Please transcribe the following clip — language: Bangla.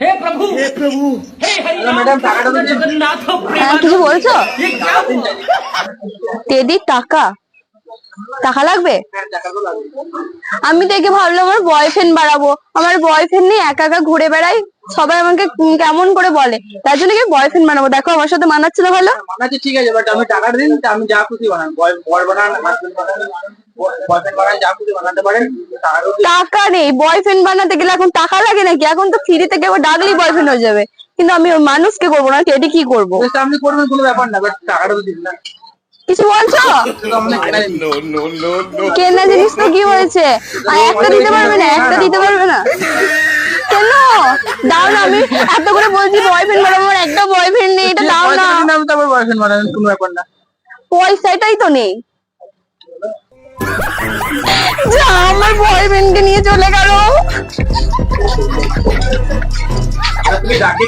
हे प्रभु हे हरि मैडम टाकाটা তো जगन्नाथ হ্যাঁ কিছু বলছো? ये क्या हुआ? টেডি টাকা টাকা লাগবে? টাকা তো লাগবে। আমি তো একে ভাবলাম আমার বয়ফ্রেন্ড বাড়াবো, আমার বয়ফ্রেন্ড নেই, একা একা ঘুরে বেড়াই, সবাই আমাকে কেমন করে বলে, তার জন্য কি বয়ফ্রেন্ড বানাবো। দেখো আমার সাথে মানাচ্ছে না ভালো? মানাচ্ছে ঠিক আছে, বাট আমি টাকাটা দিন, আমি যা খুশি বানান, বয় বানান, হাজবেন্ড বানান, বয়ফ্রেন্ড বানান, যা খুশি বানাতে পারেন। টাকাটা দিন। টাকা নেই, বয়ফ্রেন্ড বানাতে গেলে এখন টাকা লাগে নাকি? এখন তো ফ্রিতে কেউ ডাকলেই বয়ফ্রেন্ড হয়ে যাবে, কিন্তু আমি ওই মানুষকে করবো না, টেডি কি করবো? চেষ্টা আপনি করবেন, কোনো ব্যাপার না, বাট টাকাটা তো দিন না। কিছু বলছো? সেটা তো আমাদের কেনা জিনিস। কেনা জিনিস তো কি হয়েছে? আর একটা দিতে পারবে না? একটা দিতে পারবে না কেন? দাও না, আমি এত করে বলছি বয়ফ্রেন্ড বানাবো, আমার একটা বয়ফ্রেন্ড নেই, এটা দাও না। পয়সাটা দিন, আমি তারপর বয়ফ্রেন্ড বানাবেন, কোনো ব্যাপার না। পয়সাটাই তো নেই, যা আমার বয়ফ্রেন্ডকে নিয়ে চলে গেল। তুমি ডাকে